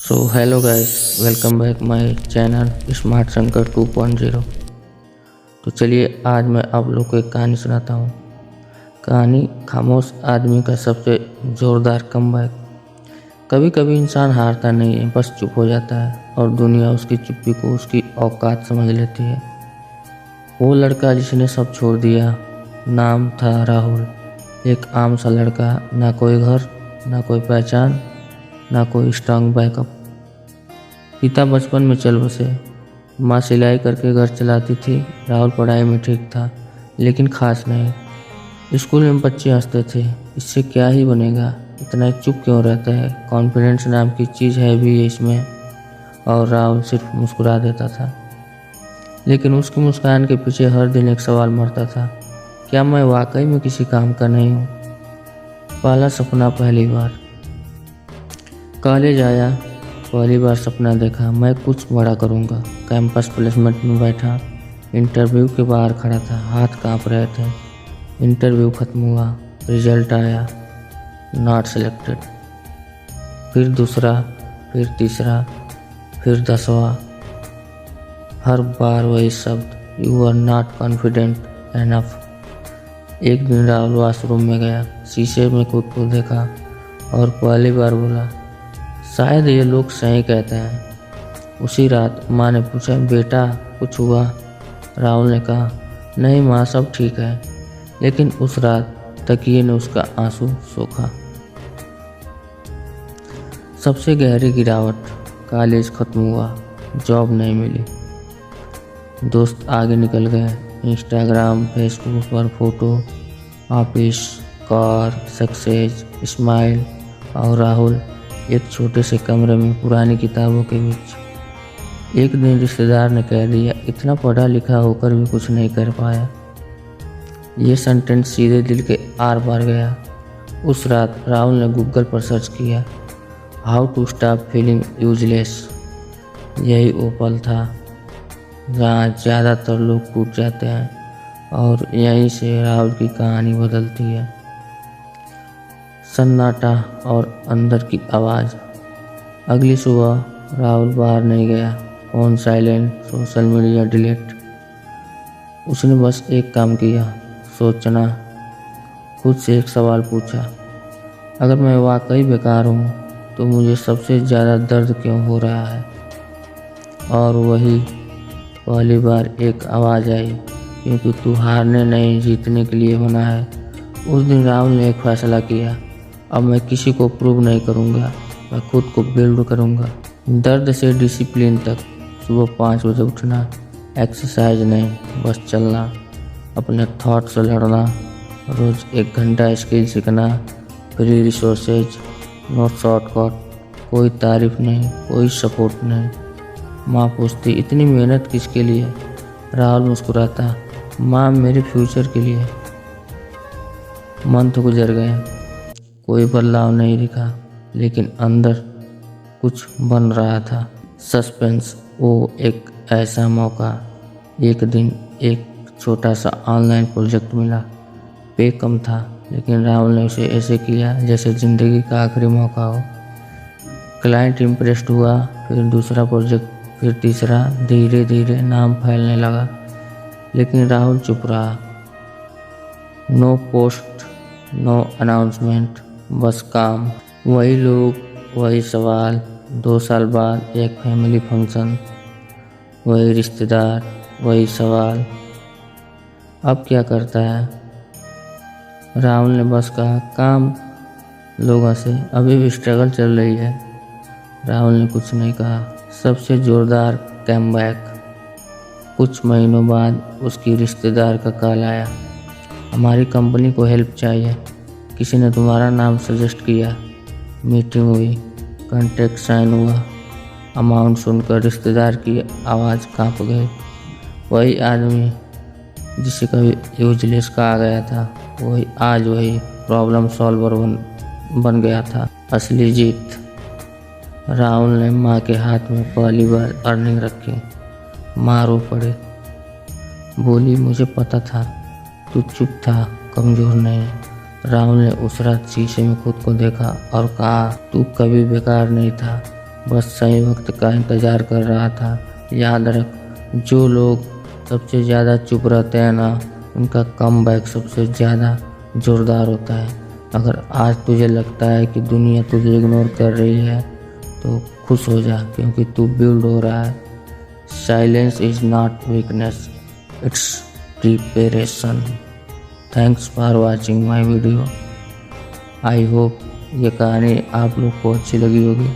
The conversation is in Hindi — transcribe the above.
So hello guys, welcome back my channel smart Shankar 2.0। तो चलिए आज मैं आप लोग को एक कहानी सुनाता हूँ। कहानी खामोश आदमी का सबसे ज़ोरदार कमबैक। कभी कभी इंसान हारता नहीं है, बस चुप हो जाता है और दुनिया उसकी चुप्पी को उसकी औकात समझ लेती है। वो लड़का जिसने सब छोड़ दिया, नाम था राहुल। एक आम सा लड़का, ना कोई घर, ना कोई पहचान, ना कोई स्ट्रांग बैकअप। पिता बचपन में चल बसे, माँ सिलाई करके घर चलाती थी। राहुल पढ़ाई में ठीक था, लेकिन खास नहीं। स्कूल में बच्चे हंसते थे, इससे क्या ही बनेगा, इतना चुप क्यों रहता है, कॉन्फिडेंस नाम की चीज़ है भी इसमें। और राहुल सिर्फ मुस्कुरा देता था, लेकिन उसकी मुस्कान के पीछे हर दिन एक सवाल मरता था, क्या मैं वाकई में किसी काम का नहीं हूँ। पहला सपना पहली बार कॉलेज आया। पहली बार सपना देखा, मैं कुछ बड़ा करूँगा। कैंपस प्लेसमेंट में बैठा, इंटरव्यू के बाहर खड़ा था, हाथ कांप रहे थे। इंटरव्यू खत्म हुआ, रिजल्ट आया, नॉट सिलेक्टेड। फिर दूसरा, फिर तीसरा, फिर 10वां। हर बार वही शब्द, you are not confident enough. एक दिन राहुल वॉशरूम में गया, शीशे में खुद को देखा और पहली बार बोला, शायद ये लोग सही कहते हैं। उसी रात माँ ने पूछा, बेटा कुछ हुआ? राहुल ने कहा, नहीं माँ, सब ठीक है। लेकिन उस रात तकिए ने उसका आंसू सोखा। सबसे गहरी गिरावट, कॉलेज खत्म हुआ, जॉब नहीं मिली, दोस्त आगे निकल गए। इंस्टाग्राम फेसबुक पर photo, office, car, success, smile, और राहुल एक छोटे से कमरे में पुरानी किताबों के बीच। एक दिन रिश्तेदार ने कह दिया, इतना पढ़ा लिखा होकर भी कुछ नहीं कर पाया। ये सेंटेंस सीधे दिल के आर पार गया। उस रात राहुल ने गूगल पर सर्च किया, how to stop feeling useless. यही वो पल था जहाँ ज़्यादातर लोग टूट जाते हैं, और यहीं से राहुल की कहानी बदलती है। सन्नाटा और अंदर की आवाज़। अगली सुबह राहुल बाहर नहीं गया, phone silent, social media delete. उसने बस एक काम किया, सोचना। खुद से एक सवाल पूछा, अगर मैं वाकई बेकार हूँ तो मुझे सबसे ज़्यादा दर्द क्यों हो रहा है? और वही पहली बार एक आवाज़ आई, क्योंकि तू हारने नहीं जीतने के लिए बना है। उस दिन राहुल ने एक फैसला किया, अब मैं किसी को प्रूव नहीं करूँगा, मैं खुद को बिल्ड करूँगा। दर्द से डिसिप्लिन तक। सुबह 5 बजे उठना, एक्सरसाइज नहीं, बस चलना, अपने थॉट से लड़ना, रोज़ 1 घंटा स्किल सीखना, फ्री रिसोर्सेज, नो शॉर्टकट, कोई तारीफ नहीं, कोई सपोर्ट नहीं। माँ पूछती, इतनी मेहनत किसके लिए? राहुल मुस्कुराता, माँ मेरे फ्यूचर के लिए। मंथ गुजर गए, कोई बदलाव नहीं दिखा, लेकिन अंदर कुछ बन रहा था। सस्पेंस। वो एक ऐसा मौका। एक दिन एक छोटा सा ऑनलाइन प्रोजेक्ट मिला, पे कम था, लेकिन राहुल ने उसे ऐसे किया जैसे ज़िंदगी का आखिरी मौका हो। क्लाइंट इम्प्रेस्ड हुआ, फिर दूसरा प्रोजेक्ट, फिर तीसरा। धीरे धीरे नाम फैलने लगा, लेकिन राहुल चुप रहा। नो पोस्ट, नो अनाउंसमेंट, बस काम। वही लोग, वही सवाल। 2 साल बाद एक फैमिली फंक्शन, वही रिश्तेदार, वही सवाल, अब क्या करता है? राहुल ने बस कहा, काम। लोगों से, अभी भी स्ट्रगल चल रही है। राहुल ने कुछ नहीं कहा। सबसे ज़ोरदार कमबैक। कुछ महीनों बाद उसकी रिश्तेदार का कॉल आया, हमारी कंपनी को हेल्प चाहिए, किसी ने तुम्हारा नाम सजेस्ट किया। मीटिंग हुई, कॉन्ट्रैक्ट साइन हुआ। अमाउंट सुनकर रिश्तेदार की आवाज़ कांप गई। वही आदमी जिसे कभी यूजलेस कहा गया था, वही आज वही प्रॉब्लम सॉल्वर बन गया था। असली जीत। राहुल ने माँ के हाथ में पहली बार अर्निंग रखी। माँ रो पड़ी, बोली, मुझे पता था, तू चुप था, कमज़ोर नहीं। राहुल ने उस रात शीशे में खुद को देखा और कहा, तू कभी बेकार नहीं था, बस सही वक्त का इंतज़ार कर रहा था। याद रख, जो लोग सबसे ज़्यादा चुप रहते हैं ना, उनका कमबैक सबसे ज़्यादा ज़ोरदार होता है। अगर आज तुझे लगता है कि दुनिया तुझे इग्नोर कर रही है तो खुश हो जा, क्योंकि तू बिल्ड हो रहा है। Silence is not weakness, it's preparation. Thanks for watching my video. I hope ये कहानी आप लोग को अच्छी लगी होगी।